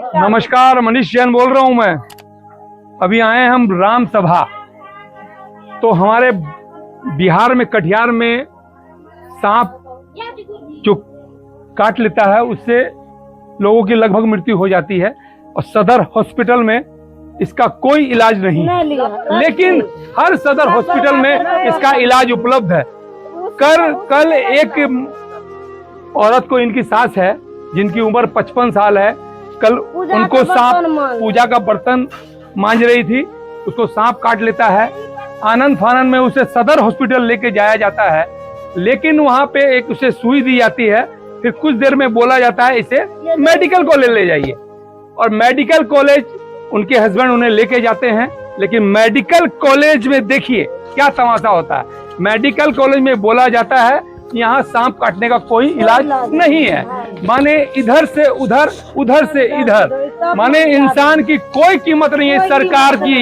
नमस्कार, मनीष जैन बोल रहा हूं मैं। अभी आए हैं हम राम सभा। तो हमारे बिहार में कटिहार में सांप जो काट लेता है उससे लोगों की लगभग मृत्यु हो जाती है और सदर हॉस्पिटल में इसका कोई इलाज नहीं है, लेकिन हर सदर हॉस्पिटल में इसका इलाज उपलब्ध है। कल एक औरत को, इनकी सास है जिनकी उम्र 55 साल है, कल उनको सांप पूजा का बर्तन मांझ रही थी, उसको सांप काट लेता है। आनंद फानंद में उसे सदर हॉस्पिटल लेके जाया जाता है, लेकिन वहां पे एक उसे सुई दी जाती है। फिर कुछ देर में बोला जाता है इसे मेडिकल कॉलेज ले जाइए, और मेडिकल कॉलेज उनके हस्बैंड उन्हें लेके जाते हैं। लेकिन मेडिकल कॉलेज में देखिए क्या तमाशा होता है। मेडिकल कॉलेज में बोला जाता है यहाँ सांप काटने का कोई इलाज नहीं है। माने इधर से उधर, उधर से इधर, माने इंसान की कोई कीमत नहीं है सरकार की।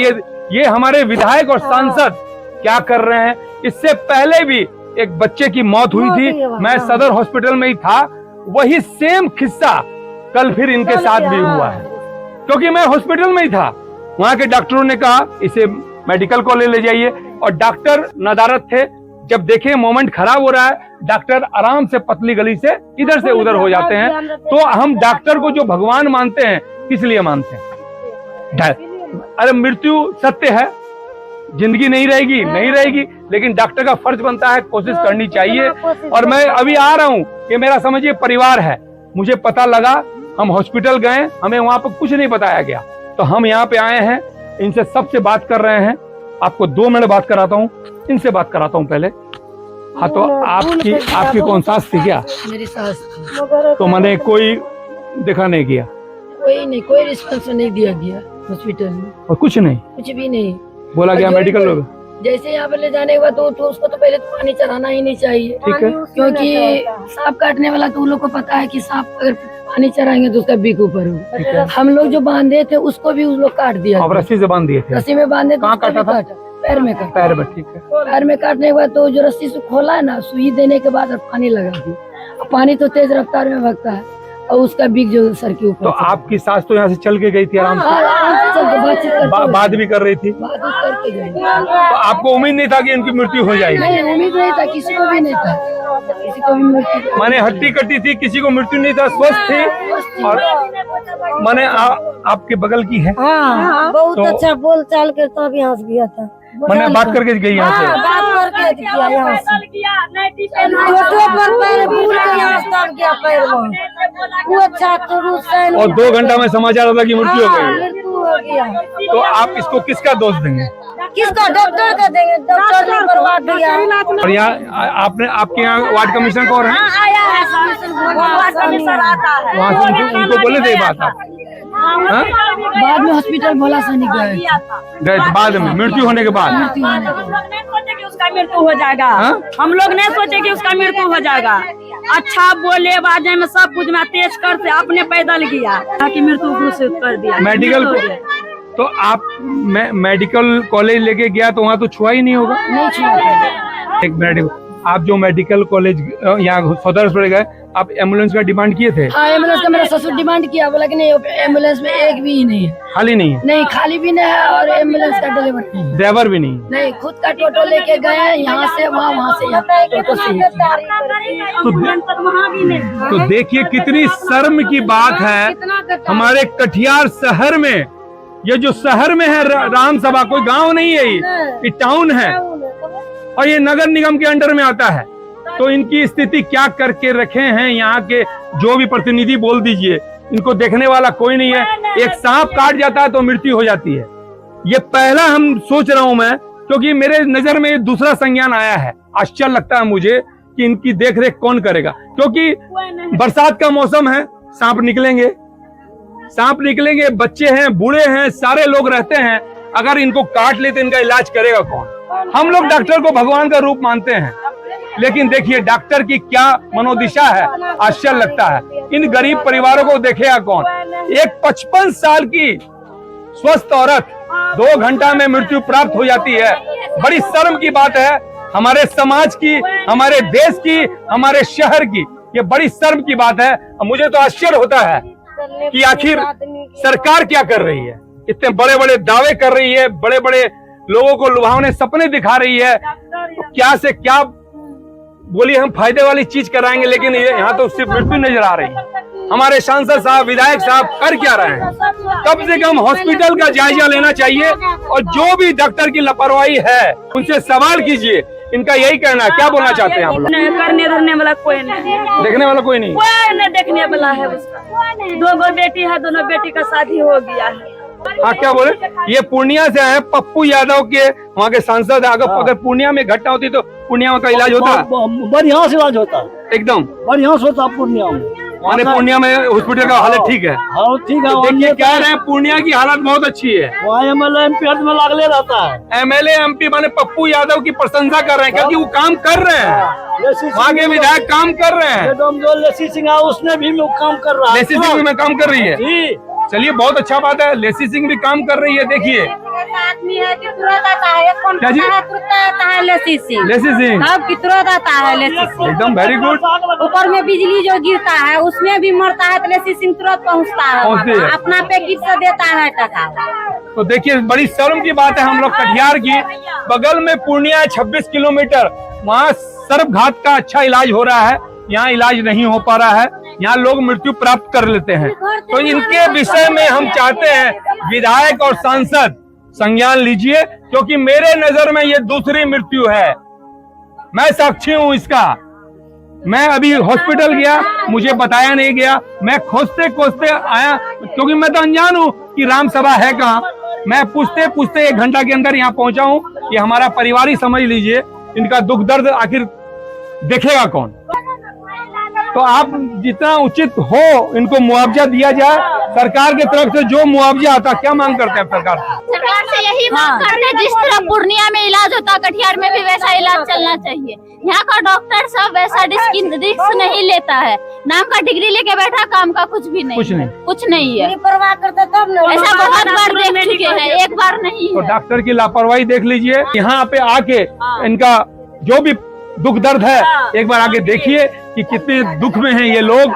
ये हमारे विधायक और सांसद क्या कर रहे हैं। इससे पहले भी एक बच्चे की मौत हुई थी, मैं सदर हॉस्पिटल में ही था, वही सेम किस्सा कल फिर इनके साथ भी हुआ है, क्योंकि मैं हॉस्पिटल में ही था। वहां के डॉक्टरों ने कहा इसे मेडिकल कॉलेज ले जाइए, और डॉक्टर नदारत थे। जब देखे मोमेंट खराब हो रहा है, डॉक्टर आराम से पतली गली से इधर से उधर हो जाते हैं। तो हम डॉक्टर को जो भगवान मानते हैं, किस लिए मानते हैं? अरे मृत्यु सत्य है, जिंदगी नहीं रहेगी, लेकिन डॉक्टर का फर्ज बनता है, कोशिश करनी चाहिए। और मैं अभी आ रहा हूँ, ये मेरा समझिए परिवार है। मुझे पता लगा, हम हॉस्पिटल गए, हमें वहां पर कुछ नहीं बताया गया, तो हम यहाँ पे आए हैं, इनसे सबसे बात कर रहे हैं। आपको 2 मिनट बात कराता हूँ, इनसे बात कराता हूँ पहले। हाँ, तो आपकी कौन सास थी क्या? मेरी सास थी। तो मैंने कोई देखा नहीं गया? कोई रिस्पॉन्स नहीं दिया गया हॉस्पिटल में, और कुछ भी नहीं बोला गया मेडिकल लोग? जैसे यहाँ पे ले जाने के बाद तो उसको तो पहले तो पानी चढ़ाना ही नहीं चाहिए, ठीक है, क्योंकि सांप काटने वाला तो उन लोग को पता है कि सांप अगर पानी चढ़ाएंगे तो उसका बीक ऊपर हो। हम लोग जो बांधे थे उसको भी उस लोग काट दिया, रस्सी से बांध दिए थे? रस्सी में बांधे। कहाँ काटा था? पैर में काटा। पैर में, ठीक है। पैर में काटने के बाद तो जो रस्सी से खोला है ना, सुई देने के बाद पानी लगा दिया। पानी तो तेज रफ्तार में भगता है और उसका बीक जो सर के ऊपर। तो आपकी सास तो यहाँ से चल के गई थी आराम से, बात भी कर रही थी, तो आपको उम्मीद नहीं था कि इनकी मृत्यु हो जाएगी? नहीं, उम्मीद नहीं था, किसी को भी नहीं था, किसी को भी मृत्यु। माने हड्डी कटी थी, किसी को मृत्यु नहीं था, स्वस्थ थी। और माने आपके बगल की है? बहुत तो अच्छा बोल चाल के तब यहाँ से गया था। मैंने बात करके गई यहाँ से? बात करके गया यहाँ से। वो अच्छा और 2 घंटा में समाचार आता कि मृत्यु हो गई। मृत्यु हो गया। तो आप इसको किसका दोष देंगे? किसका? डॉक्टर का देंगे, डॉक्टर ने बर्बाद किया। और यहाँ आपके यहाँ वार्ड कमिश्नर कौन है? आया है वहाँ से उनको बोले थे बात आप? बाद में हॉस्पिटल भोला सैनिक गए बाद में मृत्यु होने के बाद? हम लोग नहीं सोचे कि उसका मृत्यु हो जाएगा। हम लोग नहीं सोचे कि उसका मृत्यु हो जाएगा। अच्छा बोले बाजे में सब कुछ में तेज कर से आपने पैदल किया ताकि मृत्यु घोषित कर दिया। मेडिकल तो आप मेडिकल कॉलेज लेके गया तो वहाँ तो छुआ ही नहीं होगा? नहीं छुआ। एक मिनट, आप जो मेडिकल कॉलेज यहाँ सदर हॉस्पिटल गए, आप एम्बुलेंस का डिमांड किए थे? हाँ, एम्बुलेंस का मेरा ससुर डिमांड किया, बोला कि नहीं एम्बुलेंस में एक भी नहीं है, खाली नहीं है? नहीं खाली भी नहीं है, और एम्बुलेंस का ड्राइवर नहीं, ड्राइवर भी नहीं? नहीं, खुद का टोटो लेके गए, यहाँ से वहाँ, वहाँ से यहाँ, टोटो से। तो देखिए कितनी शर्म की बात है। हमारे कटिहार शहर में, ये जो शहर में है राम सभा, कोई गांव नहीं है, ये टाउन है, और ये नगर निगम के अंडर में आता है। तो इनकी स्थिति क्या करके रखे हैं यहाँ के जो भी प्रतिनिधि, बोल दीजिए। इनको देखने वाला कोई नहीं है। एक सांप काट जाता है तो मृत्यु हो जाती है। ये पहला हम सोच रहा हूं मैं, क्योंकि मेरे नजर में दूसरा संज्ञान आया है। आश्चर्य लगता है मुझे कि इनकी देखरेख कौन करेगा, क्योंकि बरसात का मौसम है, सांप निकलेंगे, बच्चे हैं, बूढ़े हैं, सारे लोग रहते हैं। अगर इनको काट ले तो इनका इलाज करेगा कौन? हम लोग डॉक्टर को भगवान का रूप मानते हैं, लेकिन देखिए डॉक्टर की क्या मनोदिशा है। आश्चर्य लगता है। इन गरीब परिवारों को देखेगा कौन? एक 55 साल की स्वस्थ औरत 2 घंटा में मृत्यु प्राप्त हो जाती है। बड़ी शर्म की बात है हमारे समाज की, हमारे देश की, हमारे शहर की। ये बड़ी शर्म की बात है। मुझे तो आश्चर्य होता है कि आखिर सरकार क्या कर रही है। इतने बड़े बड़े दावे कर रही है, बड़े बड़े लोगों को लुभावने सपने दिखा रही है, क्या से क्या बोलिए हम फायदे वाली चीज कराएंगे, लेकिन यहाँ तो सिर्फ मृत्यु नजर आ रही है। हमारे सांसद साहब, विधायक साहब कर क्या रहे हैं? कम से कम हॉस्पिटल का जायजा लेना चाहिए और जो भी डॉक्टर की लापरवाही है उनसे सवाल कीजिए। इनका यही कहना है। क्या बोलना चाहते हैं आप लोग? करने धरने वाला कोई नहीं, देखने वाला कोई नहीं, कोई नहीं देखने वाला है उसका। 2 बेटी है, दोनों बेटी का शादी हो गया है। हाँ क्या बोले? ये पूर्णिया से आए पप्पू यादव के, वहाँ के सांसद है। अगर पूर्णिया में घटना होती तो पूर्णिया का इलाज होता, बढ़िया से इलाज होता, एकदम बढ़िया से होता पूर्णिया में। माने पूर्णिया में हॉस्पिटल का हालत ठीक है। हाँ ठीक है। देखिए कह रहे हैं पूर्णिया की हालत बहुत अच्छी है। वहाँ MLA MP में लागले रहता है। MLA MP माने पप्पू यादव की प्रशंसा कर रहे हैं क्योंकि वो काम कर रहे हैं, वहाँ के विधायक काम कर रहे हैं। जो लेसी सिंह है उसने भी काम कर रहा है, लेसी सिंह में काम कर रही है। जी चलिए बहुत अच्छा बात है, लेसी सिंह भी काम कर रही है। देखिए आदमी है कि तुरंत आता है, कौन क्या जी? तुरंत आता है लेसी सिंह, लेसी सिंह सब की तुरंत आता है लेसी सिंह। एकदम वेरी गुड। ऊपर में बिजली जो गिरता है उसमें भी मरता है तो लेसी सिंह तुरंत पहुंचती है, है। अपना पैकेट से देता है टका। तो देखिए बड़ी शर्म की बात है, हम लोग कटिहार की बगल में पूर्णिया 26 किलोमीटर, वहाँ सर्वघात का अच्छा इलाज हो रहा है, यहाँ इलाज नहीं हो पा रहा है, यहाँ लोग मृत्यु प्राप्त कर लेते हैं। तो इनके विषय में हम चाहते हैं विधायक और सांसद संज्ञान लीजिए, क्योंकि मेरे नजर में ये दूसरी मृत्यु है। मैं साक्षी हूँ इसका। मैं अभी हॉस्पिटल गया, मुझे बताया नहीं गया, मैं खोजते खोजते आया क्योंकि मैं तो अनजान हूँ कि राम सभा है कहाँ। मैं पूछते पूछते 1 घंटा के अंदर यहाँ पहुंचा हूँ। ये हमारा परिवार ही समझ लीजिए, इनका दुख दर्द आखिर देखेगा कौन। तो आप जितना उचित हो इनको मुआवजा दिया जाए। सरकार की तरफ से जो मुआवजा आता, क्या मांग करते हैं सरकार से? सरकार से यही मांग करते हैं, जिस तरह पूर्णिया में इलाज होता कटिहार में भी वैसा इलाज चलना चाहिए। यहाँ का डॉक्टर सब वैसा रिस्क नहीं लेता है, नाम का डिग्री लेके बैठा, काम का कुछ भी नहीं, कुछ नहीं है। परवाह करते तब न, ऐसा बहुत बार देख चुके हैं, एक बार नहीं तो है। डॉक्टर की लापरवाही देख लीजिए। यहाँ पे आके इनका जो भी दुख दर्द है एक बार आके देखिए कि कितने दुख में हैं ये लोग।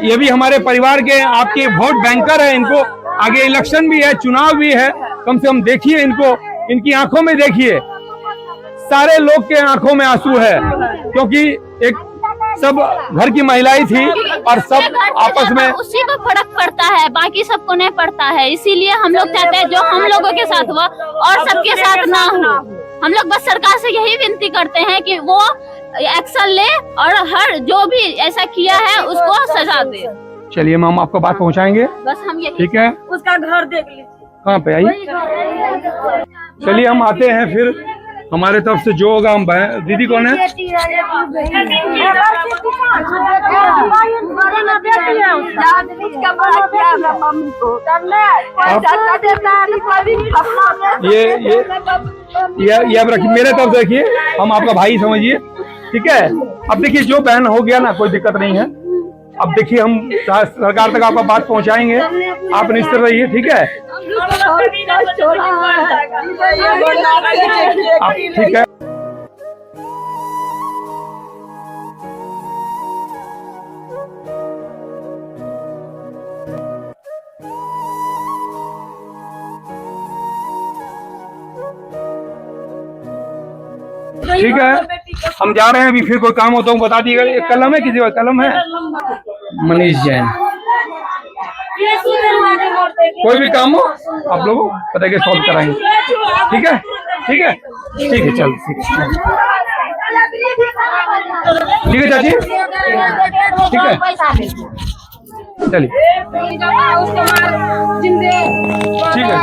ये भी हमारे परिवार के, आपके वोट बैंकर है। इनको आगे इलेक्शन भी है, चुनाव भी है, कम से कम देखिए इनको, इनकी आंखों में देखिए। सारे लोग के आंखों में आंसू है, क्योंकि एक सब घर की महिलाएं थी और सब आपस में उसी को फर्क पड़ता है, बाकी सबको नहीं पड़ता है। इसीलिए हम लोग चाहते हैं जो हम लोगों के साथ हुआ और सबके साथ ना हो। हम लोग बस सरकार से यही विनती करते हैं कि वो एक्शन ले और हर जो भी ऐसा किया है उसको सजा दे। चलिए मैम आपको बात पहुंचाएंगे, बस हम यही। ठीक है? उसका घर देख लीजिए कहाँ पे आई। चलिए हम आते हैं फिर, हमारे तरफ से जो होगा हम दीदी कौन है? ये अब रखिए, मेरे तरफ से रखिए, हम आपका भाई समझिए, ठीक है? अब देखिए जो बहन हो गया ना, कोई दिक्कत नहीं है। अब देखिए हम सरकार तक आपका बात पहुंचाएंगे, आप निश्चित रहिए, ठीक है? आप ठीक है? ठीक है, हम जा रहे हैं अभी। फिर कोई काम हो तो बता दिएगा। एक कलम है, किसी का कलम है? मनीष जैन। कोई भी काम हो आप लोगों को पता है, सॉल्व कराएंगे, ठीक है? ठीक है, ठीक है, चल ठीक है, ठीक है चाची, ठीक है, चलिए ठीक है।